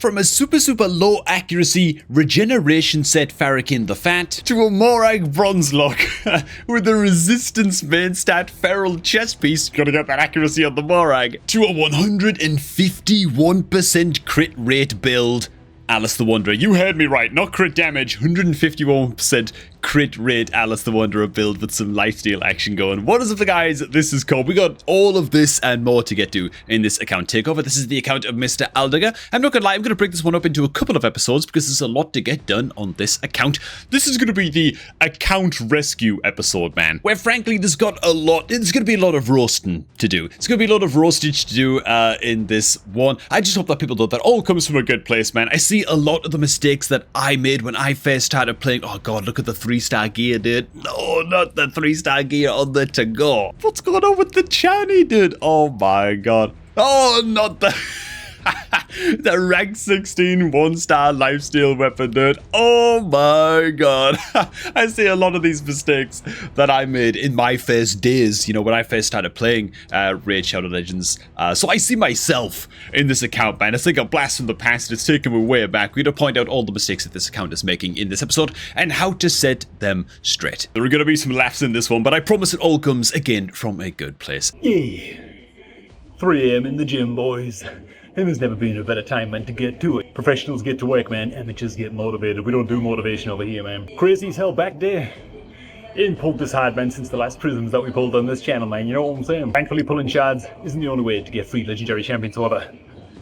From a super low accuracy regeneration set Farrakhan the Fat to a Morag Bronze Lock with a resistance main stat feral chest piece, gotta get that accuracy on the Morag, to a 151% crit rate build. Alice the Wanderer, you heard me right, not crit damage, 151% crit rate Alice the Wanderer build with some lifesteal action going. What is up, guys? This is Cobb. We got all of this and more to get to in this account takeover. This is the account of Mr. Aldiger. I'm not gonna lie, I'm gonna break this one up into a couple of episodes because there's a lot to get done on this account. This is gonna be the account rescue episode, man, where frankly there's gonna be a lot of roasting to do. It's gonna be a lot of roastage to do in this one. I just hope that people know that all comes from a good place, man. I see a lot of the mistakes that I made when I first started playing. Oh god, look at the 3-star gear, dude. No, not the 3-star gear on the to-go. What's going on with the Chani, dude? Oh my god. Oh, not the... the rank 16 1-star lifesteal weapon, dude. Oh my god. I see a lot of these mistakes that I made in my first days, you know, when I first started playing Raid Shadow Legends. So I see myself in this account, man. It's like a blast from the past. It's taken me way back. We're going to point out all the mistakes that this account is making in this episode and how to set them straight. There are going to be some laughs in this one, but I promise it all comes, again, from a good place. Yeah. 3 AM in the gym, boys. And there's never been a better time, man, to get to it. Professionals get to work, man. Amateurs get motivated. We don't do motivation over here, man. Crazy as hell back there. Ain't pulled this hard, man, since the last prisms that we pulled on this channel, man. You know what I'm saying? Thankfully, pulling shards isn't the only way to get free legendary champions order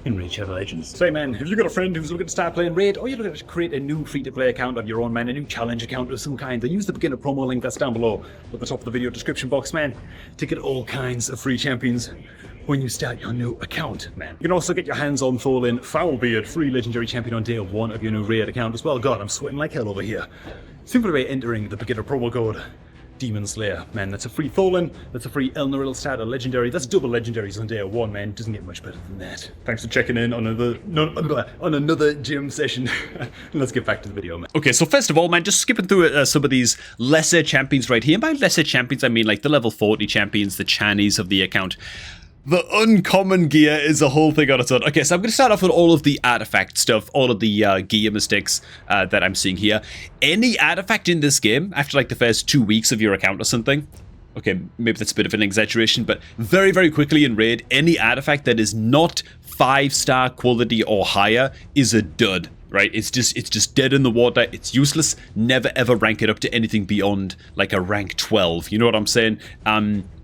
in Raid Shadow Legends. Say, man, if you've got a friend who's looking to start playing Raid, or you're looking to create a new free-to-play account of your own, man, a new challenge account of some kind, then use the beginner promo link that's down below at the top of the video description box, man, to get all kinds of free champions when you start your new account, man. You can also get your hands on Tholin Foulbeard, free legendary champion on day 1 of your new Raid account as well. God, I'm sweating like hell over here. Simply by entering the beginner promo code Demon Slayer, man. That's a free Tholin, that's a free Elnaril starter legendary. That's double legendaries on day 1, man. Doesn't get much better than that. Thanks for checking in on another gym session. Let's get back to the video, man. Okay, so first of all, man, just skipping through some of these lesser champions right here. And by lesser champions, I mean like the level 40 champions, the Chanis of the account. The uncommon gear is a whole thing on its own. Okay, so I'm going to start off with all of the artifact stuff, all of the gear mistakes that I'm seeing here. Any artifact in this game, after like the first 2 weeks of your account or something, okay, maybe that's a bit of an exaggeration, but very, very quickly in Raid, any artifact that is not 5-star quality or higher is a dud. Right, it's just dead in the water. It's useless. Never ever rank it up to anything beyond like a rank 12. You know what I'm saying?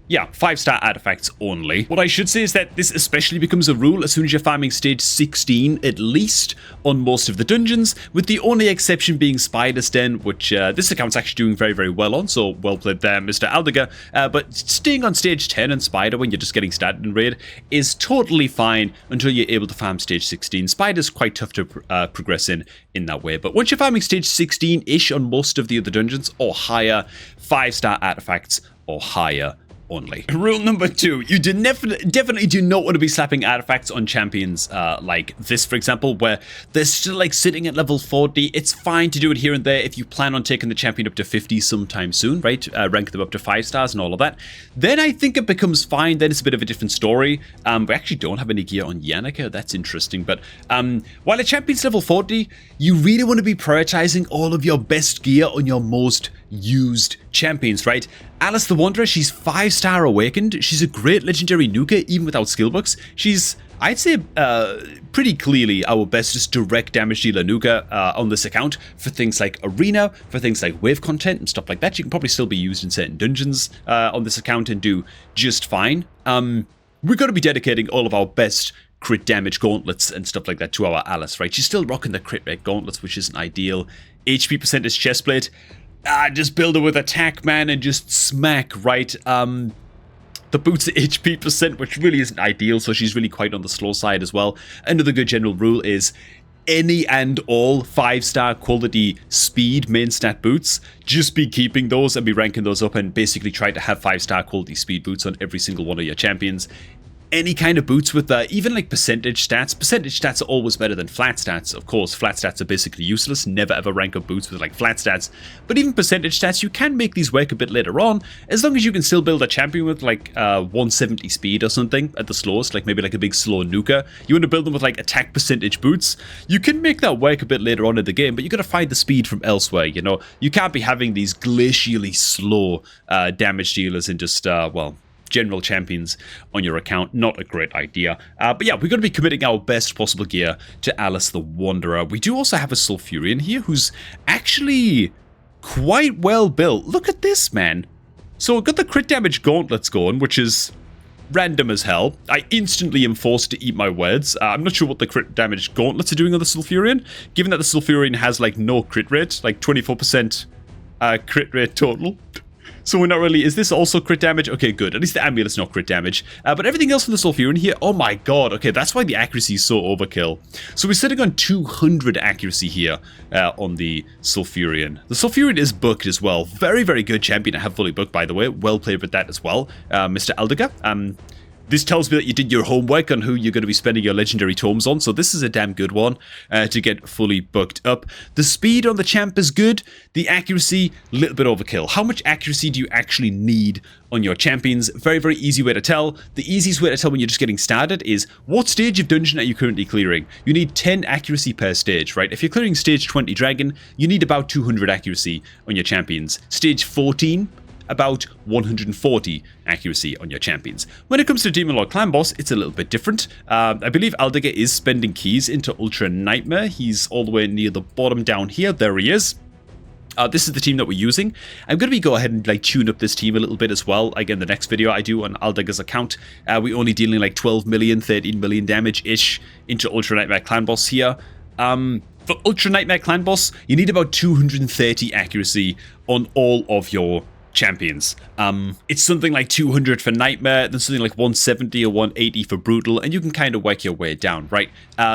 Yeah, 5-star artifacts only. What I should say is that this especially becomes a rule as soon as you're farming stage 16, at least, on most of the dungeons, with the only exception being Spider's Den, which this account's actually doing very, very well on, so well played there, Mr. Aldiger. But staying on stage 10 and Spider when you're just getting started in Raid is totally fine until you're able to farm stage 16. Spider's quite tough to progress in that way, but once you're farming stage 16-ish on most of the other dungeons, or higher, 5-star artifacts, or higher, only. Rule number 2, you definitely do not want to be slapping artifacts on champions like this, for example, where they're still like sitting at level 40. It's fine to do it here and there if you plan on taking the champion up to 50 sometime soon, right? Rank them up to 5 stars and all of that. Then I think it becomes fine. Then it's a bit of a different story. We actually don't have any gear on Yannicka. That's interesting. But while a champion's level 40, you really want to be prioritizing all of your best gear on your most used champions, right? Alice the Wanderer, she's 5-star awakened. She's a great legendary nuker, even without skill books. She's, I'd say, pretty clearly our bestest direct damage dealer nuker on this account for things like arena, for things like wave content and stuff like that. She can probably still be used in certain dungeons on this account and do just fine. We're going to be dedicating all of our best crit damage gauntlets and stuff like that to our Alice, right? She's still rocking the crit rate gauntlets, which isn't ideal. HP percentage chestplate. Just build her with attack, man, and just smack, right? The boots at HP percent, which really isn't ideal, so she's really quite on the slow side as well. Another good general rule is any and all 5-star quality speed main stat boots, just be keeping those and be ranking those up and basically try to have 5-star quality speed boots on every single one of your champions. any kind of boots with even like percentage stats. Percentage stats are always better than flat stats. Of course, flat stats are basically useless. Never ever rank up boots with like flat stats. But even percentage stats, you can make these work a bit later on, as long as you can still build a champion with like 170 speed or something at the slowest, like maybe like a big slow nuker. You want to build them with like attack percentage boots. You can make that work a bit later on in the game, but you got to find the speed from elsewhere. You know, you can't be having these glacially slow damage dealers and just general champions on your account. Not a great idea. But yeah, we're going to be committing our best possible gear to Alice the Wanderer. We do also have a Sulfurion here who's actually quite well built. Look at this, man. So we've got the crit damage gauntlets going, which is random as hell. I instantly am forced to eat my words. I'm not sure what the crit damage gauntlets are doing on the Sulfurion, given that the Sulfurion has like no crit rate, like 24% crit rate total. So we're not really... Is this also crit damage? Okay, good. At least the amulet's not crit damage. But everything else from the Sulfurion here... Oh my god. Okay, that's why the accuracy is so overkill. So we're sitting on 200 accuracy here on the Sulfurion. The Sulfurion is booked as well. Very, very good champion to have fully booked, by the way. Well played with that as well. Mr. Aldiger. This tells me that you did your homework on who you're going to be spending your legendary tomes on, so this is a damn good one to get fully booked up. The speed on the champ is good, the accuracy, a little bit overkill. How much accuracy do you actually need on your champions? Very, very easy way to tell. The easiest way to tell when you're just getting started is, what stage of dungeon are you currently clearing? You need 10 accuracy per stage, right? If you're clearing stage 20 dragon, you need about 200 accuracy on your champions. Stage 14... about 140 accuracy on your champions. When it comes to Demon Lord Clan Boss, it's a little bit different. I believe Aldiger is spending keys into Ultra Nightmare. He's all the way near the bottom down here. There he is. This is the team that we're using. I'm going to go ahead and like tune up this team a little bit as well. Again, the next video I do on Aldiger's account, we're only dealing like 12 million, 13 million damage-ish into Ultra Nightmare Clan Boss here. For Ultra Nightmare Clan Boss, you need about 230 accuracy on all of your champions. It's something like 200 for Nightmare, then something like 170 or 180 for Brutal, and you can kind of work your way down, right?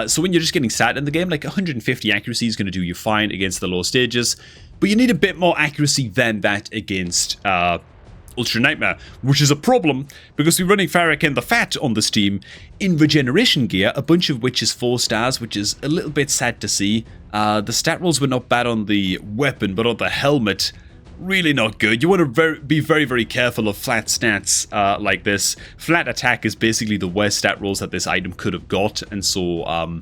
So when you're just getting started in the game, like 150 accuracy is going to do you fine against the low stages, but you need a bit more accuracy than that against Ultra Nightmare, which is a problem because we're running Farrakhan the Fat on this team in regeneration gear, a bunch of which is 4 stars, which is a little bit sad to see. The stat rolls were not bad on the weapon, but on the helmet, really not good. You want to be very, very careful of flat stats like this. Flat attack is basically the worst stat rolls that this item could have got, and so,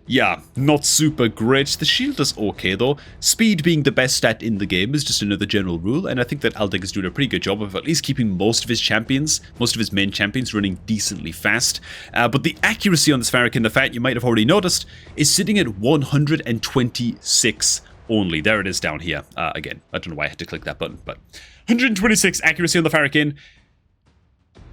yeah, not super great. The shield is okay, though. Speed being the best stat in the game is just another general rule, and I think that Aldiger is doing a pretty good job of at least keeping most of his champions, most of his main champions, running decently fast. But the accuracy on this Farrakhan the Fat, you might have already noticed, is sitting at 126 only. There it is down here. Again, I don't know why I had to click that button, but 126 accuracy on the Farrakhan.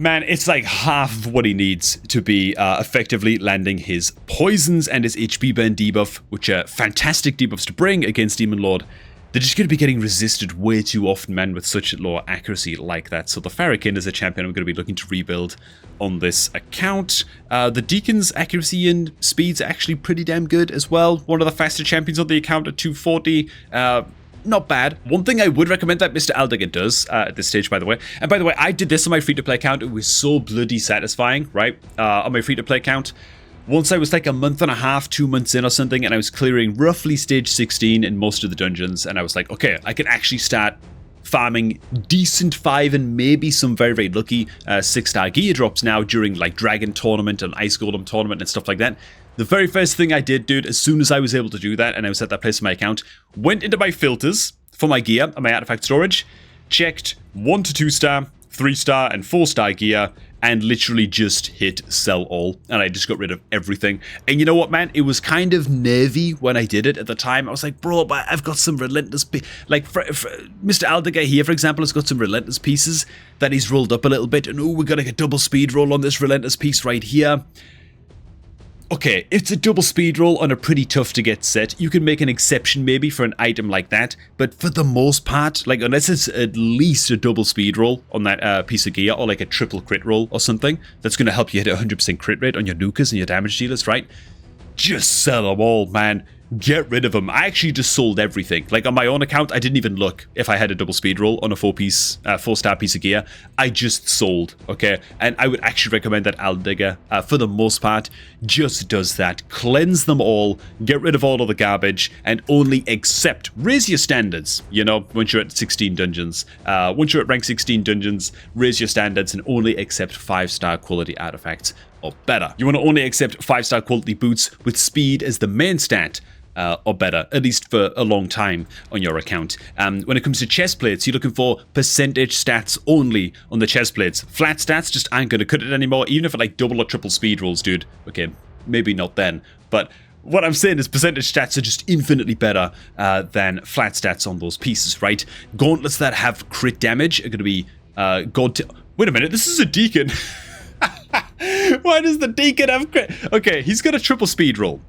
Man, it's like half of what he needs to be effectively landing his poisons and his HP burn debuff, which are fantastic debuffs to bring against Demon Lord. They're just going to be getting resisted way too often, man, with such low accuracy like that. So the Farrakhan is a champion I'm going to be looking to rebuild on this account. The Deacon's accuracy and speed's actually pretty damn good as well. One of the faster champions on the account at 240. Not bad. One thing I would recommend that Mr. Aldiger does at this stage, by the way. And by the way, I did this on my free-to-play account. It was so bloody satisfying, right? On my free-to-play account. Once I was like a month and a half, 2 months in or something, and I was clearing roughly stage 16 in most of the dungeons, and I was like, okay, I can actually start farming decent 5 and maybe some very, very lucky 6-star gear drops now during like Dragon Tournament and Ice Golem Tournament and stuff like that. The very first thing I did, dude, as soon as I was able to do that, and I was at that place in my account, went into my filters for my gear and my artifact storage, checked 1 to 2-star, 3-star, and 4-star gear, and literally just hit sell all, and I just got rid of everything. And you know what, man? It was kind of nervy when I did it at the time. I was like, bro, but I've got some relentless... Like, Mr. Aldiger here, for example, has got some relentless pieces that he's rolled up a little bit, and oh, we're gonna get double speed roll on this relentless piece right here. Okay, it's a double speed roll on a pretty tough to get set. You can make an exception maybe for an item like that, but for the most part, like unless it's at least a double speed roll on that piece of gear, or like a triple crit roll or something, that's going to help you hit a 100% crit rate on your nukers and your damage dealers, right? Just sell them all, man. Get rid of them. I actually just sold everything. Like on my own account, I didn't even look if I had a double speed roll on a 4-star piece of gear. I just sold, okay? And I would actually recommend that Aldigger, for the most part, just does that. Cleanse them all, get rid of all of the garbage, and only accept, raise your standards, you know, once you're at 16 dungeons. Once you're at rank 16 dungeons, raise your standards and only accept 5-star quality artifacts or better. You want to only accept 5-star quality boots with speed as the main stat. Or better, at least for a long time on your account. When it comes to chest plates, you're looking for percentage stats only on the chest plates. Flat stats just aren't going to cut it anymore, even if it like double or triple speed rolls, dude. Okay, maybe not then, but what I'm saying is percentage stats are just infinitely better than flat stats on those pieces, right? Gauntlets that have crit damage are going to be wait a minute, this is a deacon. Why does the deacon have crit? Okay, he's got a triple speed roll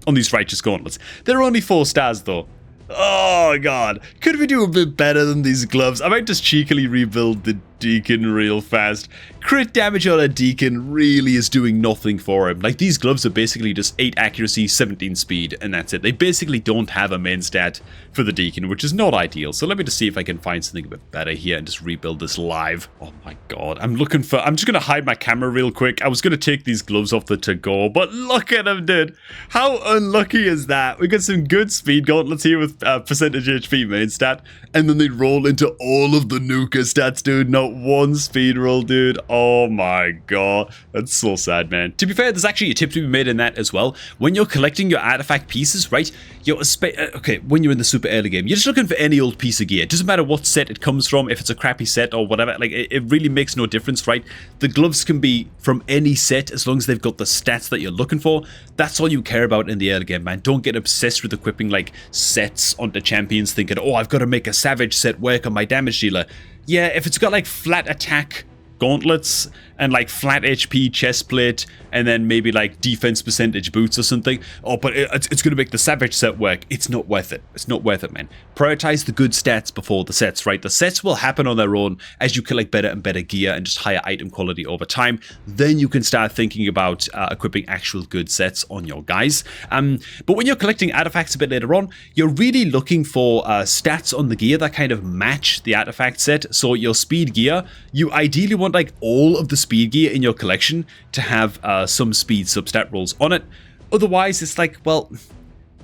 on these righteous gauntlets. They're only 4 stars though. Oh god, could we do a bit better than these gloves? I might just cheekily rebuild the deacon real fast. Crit damage on a deacon really is doing nothing for him. Like, these gloves are basically just 8 accuracy, 17 speed, and that's it. They basically don't have a main stat for the deacon, which is not ideal. So let me just see if I can find something a bit better here and just rebuild this live. Oh my god, I'm just gonna hide my camera real quick. I was gonna take these gloves off the to-go, but look at them, dude. How unlucky is that? We got some good speed gauntlets here with percentage HP main stat, and then they roll into all of the Nuka stats, dude. Not one speed roll, dude. Oh my god, that's so sad, man. To be fair, there's actually a tip to be made in that as well. When you're collecting your artifact pieces, right, when you're in the super early game, you're just looking for any old piece of gear. It doesn't matter what set it comes from, if it's a crappy set or whatever. Like, it really makes no difference, right? The gloves can be from any set as long as they've got the stats that you're looking for. That's all you care about in the early game, man. Don't get obsessed with equipping like sets onto champions thinking, oh, I've got to make a savage set work on my damage dealer. Yeah, if it's got like flat attack gauntlets and like flat HP chest plate and then maybe like defense percentage boots or something, oh, but it's going to make the savage set work. It's not worth it. It's not worth it, man. Prioritize the good stats before the sets, right? The sets will happen on their own as you collect better and better gear and just higher item quality over time. Then you can start thinking about equipping actual good sets on your guys. But when you're collecting artifacts a bit later on, you're really looking for stats on the gear that kind of match the artifact set. So your speed gear, you ideally want like all of the speed gear in your collection to have some speed substat rolls on it. Otherwise, it's like, well,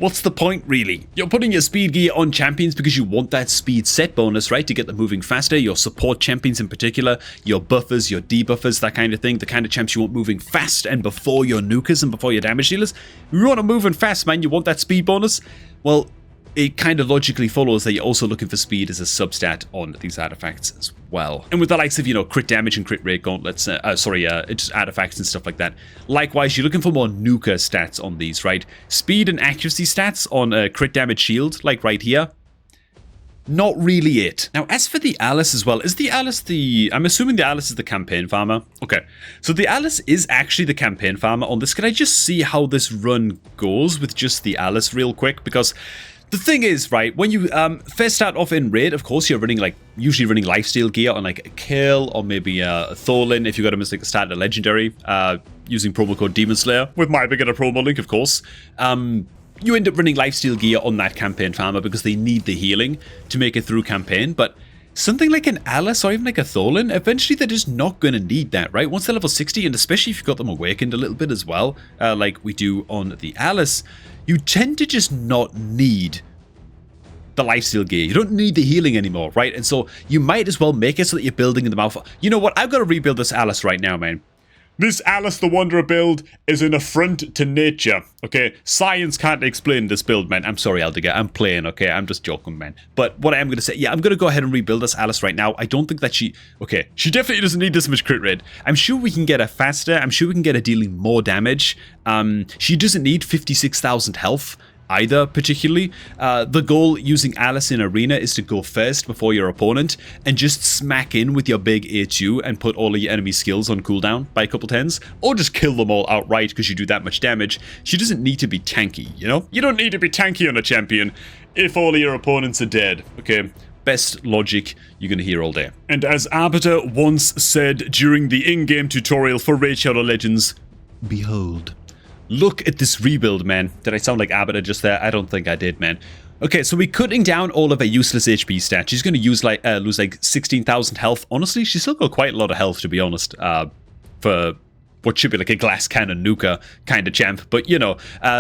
what's the point really? You're putting your speed gear on champions because you want that speed set bonus, right? To get them moving faster. Your support champions in particular, your buffers, your debuffers, that kind of thing. The kind of champs you want moving fast and before your nukas and before your damage dealers. You want them moving fast, man. You want that speed bonus. Well, it kind of logically follows that you're also looking for speed as a substat on these artifacts as well. And with the likes of, you know, crit damage and crit rate gauntlets, just artifacts and stuff like that. Likewise, you're looking for more Nuka stats on these, right? Speed and accuracy stats on a crit damage shield, like right here. Not really it. Now, as for the Alice as well, is the Alice I'm assuming the Alice is the campaign farmer. Okay, so the Alice is actually the campaign farmer on this. Can I just see how this run goes with just the Alice real quick? Because the thing is, right, when you first start off in raid, of course, you're running usually running lifesteal gear on like a Kill or maybe a Thorlin if you've got a mistake to start a legendary using promo code Demon Slayer with my beginner promo link, of course. You end up running lifesteal gear on that campaign farmer because they need the healing to make it through campaign, but something like an Alice or even like a Thorlin, eventually they're just not going to need that, right? Once they're level 60, and especially if you've got them awakened a little bit as well, like we do on the Alice, you tend to just not need the lifesteal gear. You don't need the healing anymore, right? And so you might as well make it so that you're building them out. You know what? I've got to rebuild this Alice right now, man. This Alice the Wanderer build is an affront to nature, okay? Science can't explain this build, man. I'm sorry, Aldigger. I'm playing, okay? I'm just joking, man. But what I am going to say, yeah, I'm going to go ahead and rebuild this Alice right now. I don't think that she definitely doesn't need this much crit rate. I'm sure we can get her faster. I'm sure we can get her dealing more damage. She doesn't need 56,000 health either, particularly. The goal using Alice in Arena is to go first before your opponent and just smack in with your big HU and put all of your enemy skills on cooldown by a couple turns, or just kill them all outright because you do that much damage. She doesn't need to be tanky, you know? You don't need to be tanky on a champion if all of your opponents are dead, okay? Best logic you're going to hear all day. And as Arbiter once said during the in-game tutorial for Raid Shadow Legends, behold, Look at this rebuild, man. Did I sound like Abita just there? I don't think I did, man. Okay, so we're cutting down all of her useless HP stats. She's going to lose lose like 16,000 health. Honestly, she's still got quite a lot of health, to be honest, for what should be like a glass cannon nuka kind of champ. But, you know,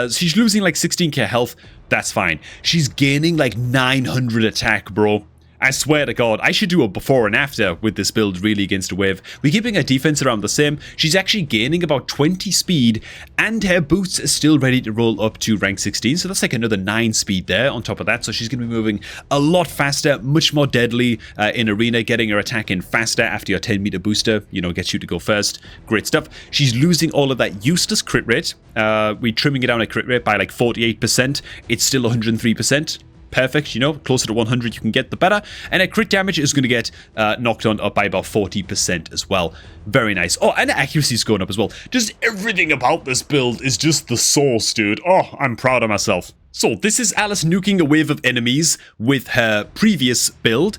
she's losing like 16k health. That's fine. She's gaining like 900 attack, bro. I swear to God, I should do a before and after with this build really against a wave. We're keeping her defense around the same. She's actually gaining about 20 speed, and her boots are still ready to roll up to rank 16. So that's like another 9 speed there on top of that. So she's going to be moving a lot faster, much more deadly in arena, getting her attack in faster after your 10-meter booster, you know, gets you to go first. Great stuff. She's losing all of that useless crit rate. We're trimming it down a crit rate by like 48%. It's still 103%. Perfect, you know, closer to 100 you can get, the better. And a crit damage is going to get knocked on up by about 40% as well. Very nice. Oh, and accuracy is going up as well. Just everything about this build is just the sauce, dude. Oh, I'm proud of myself. So this is Alice nuking a wave of enemies with her previous build.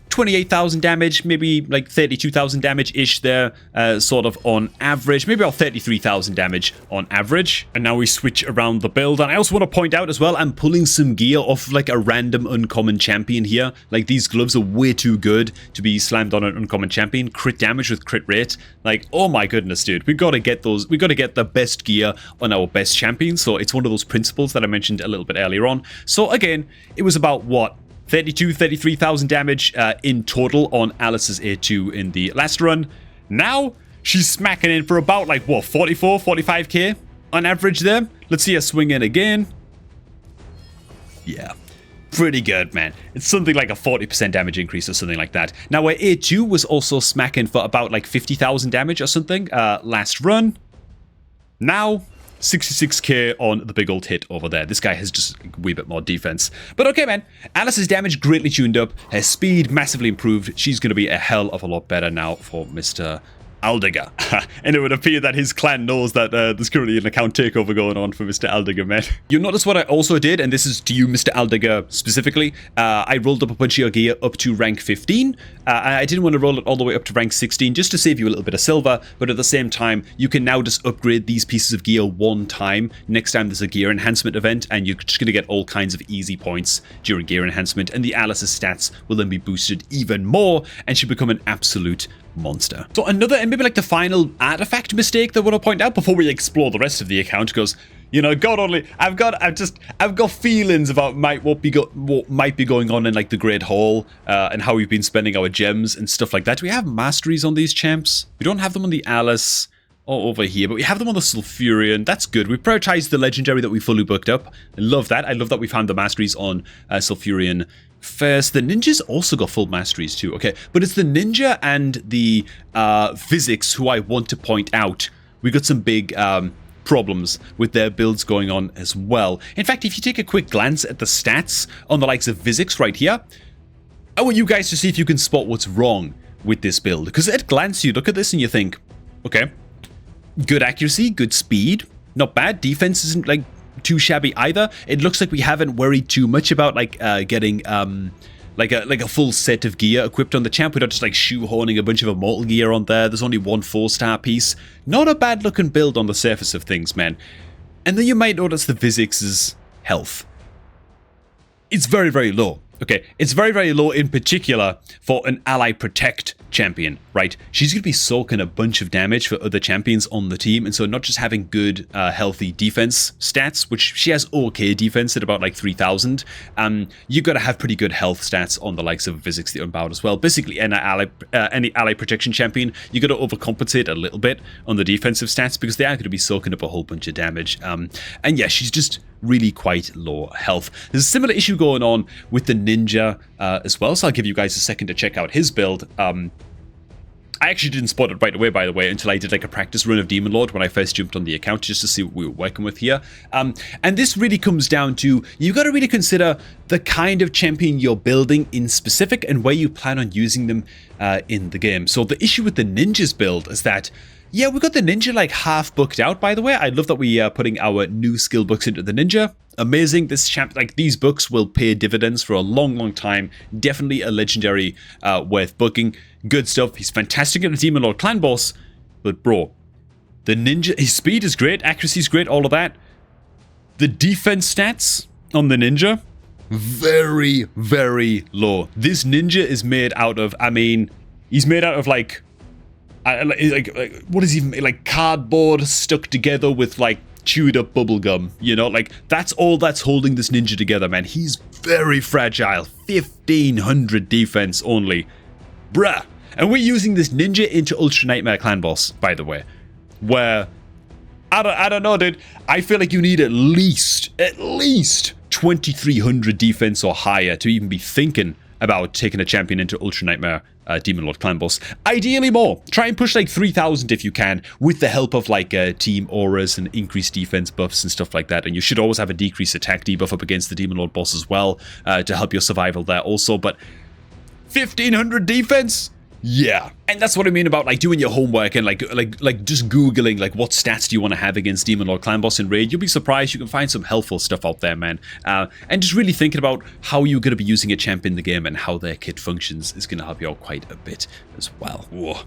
28,000 damage, maybe like 32,000 damage-ish there, sort of on average. Maybe about 33,000 damage on average. And now we switch around the build. And I also want to point out as well, I'm pulling some gear off like a random uncommon champion here. Like these gloves are way too good to be slammed on an uncommon champion. Crit damage with crit rate. Like, oh my goodness, dude. We got to get those. We got to get the best gear on our best champions. So it's one of those principles that I mentioned a little bit earlier on. So again, it was about what? 33,000 damage in total on Alice's A2 in the last run. Now, she's smacking in for about like, what, 44, 45k on average there. Let's see her swing in again. Yeah, pretty good, man. It's something like a 40% damage increase or something like that. Now, her A2 was also smacking for about like 50,000 damage or something last run. Now, 66k on the big old hit over there. This guy has just a wee bit more defense. But okay, man. Alice's damage greatly tuned up. Her speed massively improved. She's going to be a hell of a lot better now for Mr. Aldiger. And it would appear that his clan knows that there's currently an account takeover going on for Mr. Aldiger, man. You'll notice what I also did, and this is to you, Mr. Aldiger, specifically. I rolled up a bunch of your gear up to rank 15. I didn't want to roll it all the way up to rank 16 just to save you a little bit of silver, but at the same time, you can now just upgrade these pieces of gear one time. Next time there's a gear enhancement event, and you're just going to get all kinds of easy points during gear enhancement, and the Alice's stats will then be boosted even more, and she'll become an absolute monster. So another, and maybe like the final artifact mistake that I want to point out before we explore the rest of the account, because, you know, God only, I've got feelings about what might be going on in like the Great Hall and how we've been spending our gems and stuff like that. Do we have masteries on these champs? We don't have them on the Alice or over here, but we have them on the Sulfurion. That's good. We prioritized the legendary that we fully booked up. I love that. I love that we found the masteries on Sulfurion first. The ninjas also got full masteries too. Okay, but it's the ninja and the physics who I want to point out. We got some big problems with their builds going on as well. In fact, if you take a quick glance at the stats on the likes of physics right here, I want you guys to see if you can spot what's wrong with this build. Because at glance, you look at this and you think, okay, good accuracy, good speed, not bad. Defense isn't like too shabby either. It looks like we haven't worried too much about like getting like a full set of gear equipped on the champ. We're not just like shoehorning a bunch of immortal gear on there. There's only one 4-star piece. Not a bad looking build on the surface of things, man. And then you might notice the physics' health. It's very, very low. Okay, it's very, very low in particular for an ally protect champion, right? She's going to be soaking a bunch of damage for other champions on the team, and so not just having good, healthy defense stats, which she has okay defense at about like 3,000, you got to have pretty good health stats on the likes of Physics the Unbowed as well. Basically, any ally protection champion, you got to overcompensate a little bit on the defensive stats because they are going to be soaking up a whole bunch of damage. And yeah, she's just really quite low health. There's a similar issue going on with the ninja as well, so I'll give you guys a second to check out his build. I actually didn't spot it right away, by the way, until I did like a practice run of Demon Lord when I first jumped on the account just to see what we were working with here. And this really comes down to, you got to really consider the kind of champion you're building in specific and where you plan on using them in the game. So the issue with the ninjas build is that, yeah, we got the ninja like half booked out, by the way. I love that we are putting our new skill books into the ninja. Amazing. This champ, like these books will pay dividends for a long, long time. Definitely a legendary worth booking. Good stuff. He's fantastic at the Demon Lord clan boss. But bro, The ninja, his speed is great, accuracy is great, all of that. The defense stats on the ninja, very, very low. This ninja is made out of, I mean, he's made out of like what is he, like cardboard stuck together with like chewed up bubble gum, you know, like that's all that's holding this ninja together, man. He's very fragile. 1500 defense only, bruh. And we're using this ninja into Ultra Nightmare Clan Boss, by the way, where I don't know, dude. I feel like you need at least 2300 defense or higher to even be thinking about taking a champion into Ultra Nightmare Demon Lord Clan Boss. Ideally more. Try and push like 3000 if you can, with the help of like team auras and increased defense buffs and stuff like that. And you should always have a decreased attack debuff up against the Demon Lord boss as well, to help your survival there also. But 1500 defense? Yeah. And that's what I mean about like doing your homework and like just googling like what stats do you want to have against Demon Lord Clan Boss in Raid. You'll be surprised, you can find some helpful stuff out there, man. And just really thinking about how you're going to be using a champ in the game and how their kit functions is going to help you out quite a bit as well. Whoa.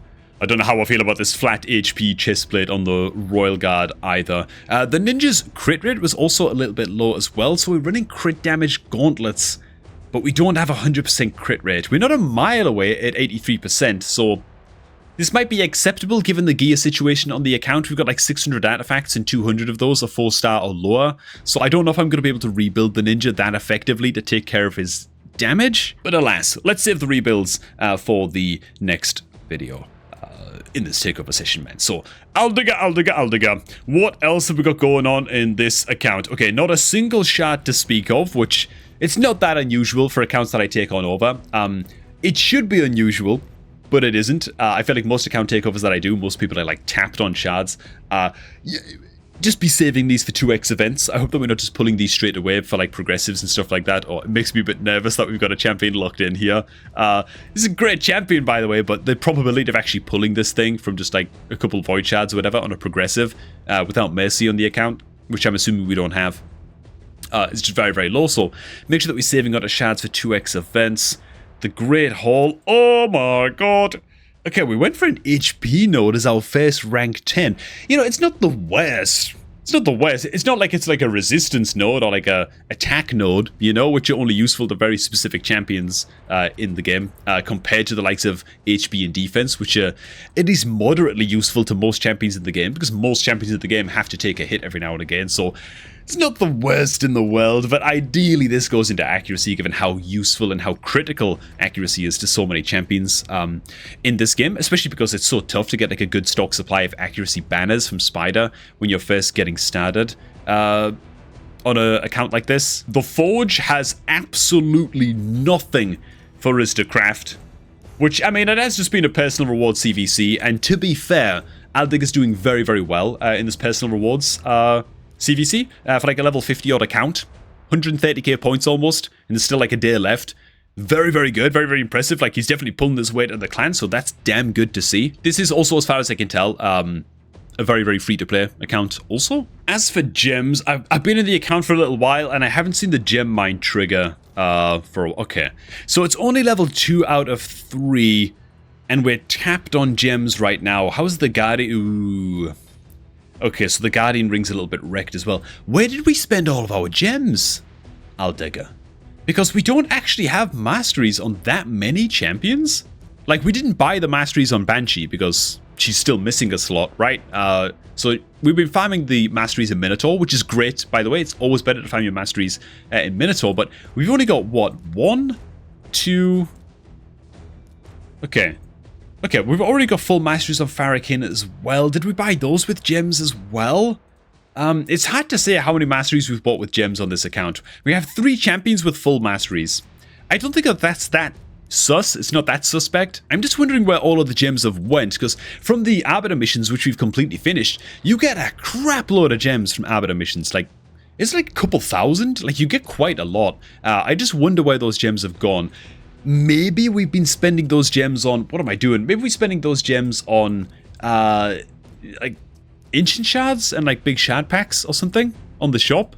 I don't know how I feel about this flat HP chest plate on the Royal Guard either. The ninja's crit rate was also a little bit low as well, so we're running crit damage gauntlets, but we don't have 100% crit rate. We're not a mile away at 83%, so this might be acceptable given the gear situation on the account. We've got like 600 artifacts and 200 of those are 4-star or lower, so I don't know if I'm going to be able to rebuild the ninja that effectively to take care of his damage. But alas, let's save the rebuilds for the next video. In this takeover session, man. So, Aldiga. What else have we got going on in this account? Okay, not a single shard to speak of, which it's not that unusual for accounts that I take on over. It should be unusual, but it isn't. I feel like most account takeovers that I do, most people are like tapped on shards. Just be saving these for 2x events. I hope that we're not just pulling these straight away for like progressives and stuff like that. Or it makes me a bit nervous that we've got a champion locked in here. This is a great champion, by the way, but the probability of actually pulling this thing from just like a couple void shards or whatever on a progressive without mercy on the account, which I'm assuming we don't have, is just very, very low. So make sure that we're saving out of shards for 2x events. The Great Hall. Oh my god. Okay, we went for an HP node as our first rank 10. You know, it's not the worst. It's not the worst. It's not like it's like a resistance node or like a attack node, you know, which are only useful to very specific champions in the game, compared to the likes of HP and defense, which are at least moderately useful to most champions in the game, because most champions in the game have to take a hit every now and again. So it's not the worst in the world, but ideally this goes into accuracy, given how useful and how critical accuracy is to so many champions in this game, especially because it's so tough to get like a good stock supply of accuracy banners from Spider when you're first getting started on an account like this. The Forge has absolutely nothing for us to craft, which, I mean, it has just been a personal reward CVC, and to be fair, Aldig is doing very, very well in this personal rewards CVC for like a level 50 odd account, 130k points almost, and there's still like a day left. Very, very good, very, very impressive. Like, he's definitely pulling this weight in the clan, so that's damn good to see. This is also, as far as I can tell, a very, very free-to-play account also. As for gems, I've been in the account for a little while, and I haven't seen the gem mine trigger okay. So it's only level 2 out of 3, and we're tapped on gems right now. How's the Guardian? Ooh. Okay, so the Guardian ring's a little bit wrecked as well. Where did we spend all of our gems, Aldiga? Because we don't actually have masteries on that many champions. Like, we didn't buy the masteries on Banshee because she's still missing a slot, right? So we've been farming the masteries in Minotaur, which is great, by the way. It's always better to farm your masteries in Minotaur, but we've only got, what, 1, 2... Okay, we've already got full masteries on Farrakhan as well. Did we buy those with gems as well? It's hard to say how many masteries we've bought with gems on this account. We have 3 champions with full masteries. I don't think that's that sus. It's not that suspect. I'm just wondering where all of the gems have went, because from the Arbiter missions, which we've completely finished, you get a crap load of gems from Arbiter missions. Like, it's like a couple thousand. Like, you get quite a lot. I just wonder where those gems have gone. Maybe we've been spending those gems on... What am I doing? Maybe we're spending those gems on, like, ancient shards and, like, big shard packs or something on the shop.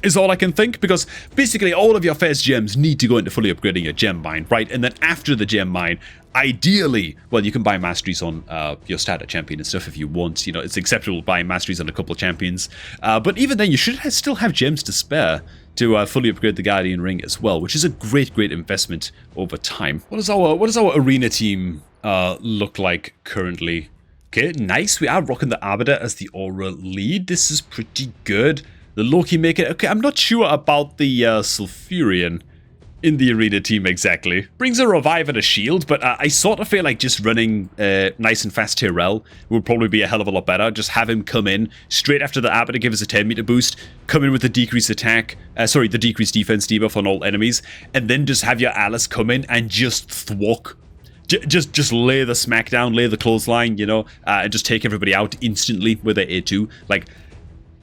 is all I can think, because basically all of your first gems need to go into fully upgrading your gem mine, right? And then after the gem mine, ideally, well, you can buy masteries on your starter champion and stuff if you want. You know, it's acceptable buying masteries on a couple of champions. But even then, you should still have gems to spare to fully upgrade the Guardian Ring as well, which is a great investment over time. What does our arena team look like currently? Okay, nice. We are rocking the Arbiter as the Aura lead. This is pretty good. The Loki Maker. Okay, I'm not sure about the Sulfurian in the arena team exactly. Brings a revive and a shield, but I sort of feel like just running nice and fast Tyrell would probably be a hell of a lot better. Just have him come in straight after the Arbiter, give us a 10-meter boost, come in with the decreased attack, the decreased defense debuff on all enemies, and then just have your Alice come in and just thwack. Just lay the smackdown, lay the clothesline, you know, and just take everybody out instantly with their A2. Like,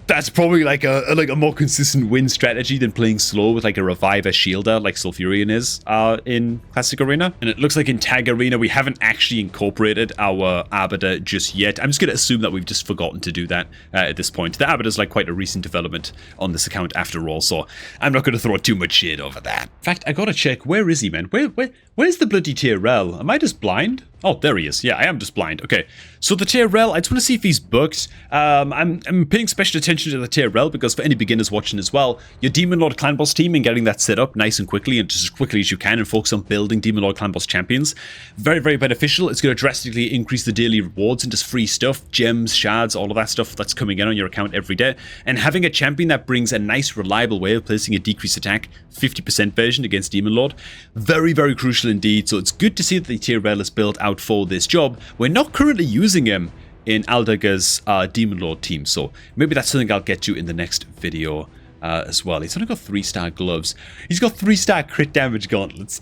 that's probably like a more consistent win strategy than playing slow with like a reviver shielder like Sulfurian is in Classic Arena. And it looks like in Tag Arena we haven't actually incorporated our Arbiter just yet. I'm just going to assume that we've just forgotten to do that at this point. The Arbiter's like quite a recent development on this account after all, so I'm not going to throw too much shade over that. In fact, I gotta check, where is he, man? Where's the bloody Tyrell? Am I just blind? Oh, there he is. Yeah, I am just blind. Okay, so the Tyrell, I just want to see if he's booked. I'm paying special attention to the Tyrell because for any beginners watching as well, your Demon Lord Clan Boss team and getting that set up nice and quickly and just as quickly as you can and focus on building Demon Lord Clan Boss champions. Very beneficial. It's going to drastically increase the daily rewards and just free stuff, gems, shards, all of that stuff that's coming in on your account every day. And having a champion that brings a nice, reliable way of placing a decreased attack, 50% version against Demon Lord, very crucial indeed. So it's good to see that the Tyrell is built out for this job. We're not currently using him in Aldaga's Demon Lord team, so maybe that's something I'll get to in the next video as well. He's only got 3-star gloves. He's got 3-star crit damage gauntlets.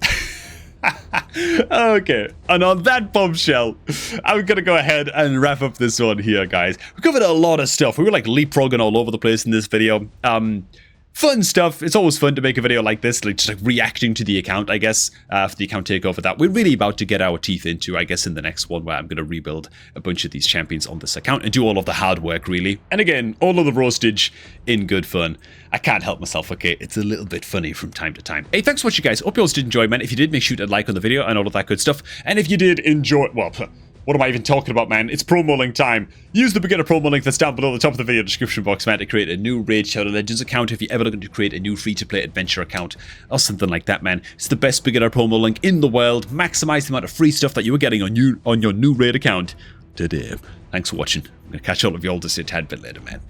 Okay, and on that bombshell, I'm gonna go ahead and wrap up this one here, guys. We covered a lot of stuff. We were like leapfrogging all over the place in this video. Fun stuff. It's always fun to make a video like this, like just like reacting to the account, I guess, for the account takeover that we're really about to get our teeth into, I guess, in the next one, where I'm going to rebuild a bunch of these champions on this account and do all of the hard work, really. And again, all of the roastage in good fun. I can't help myself, okay? It's a little bit funny from time to time. Hey, thanks for watching, guys. Hope you all did enjoy, man. If you did, make sure to like on the video and all of that good stuff. And if you did enjoy, well, what am I even talking about, man? It's promo link time. Use the beginner promo link that's down below the top of the video description box, man, to create a new Raid Shadow Legends account if you're ever looking to create a new free-to-play adventure account or something like that, man. It's the best beginner promo link in the world. Maximize the amount of free stuff that you are getting on your new Raid account today. Thanks for watching. I'm going to catch all of you all just a tad bit later, man.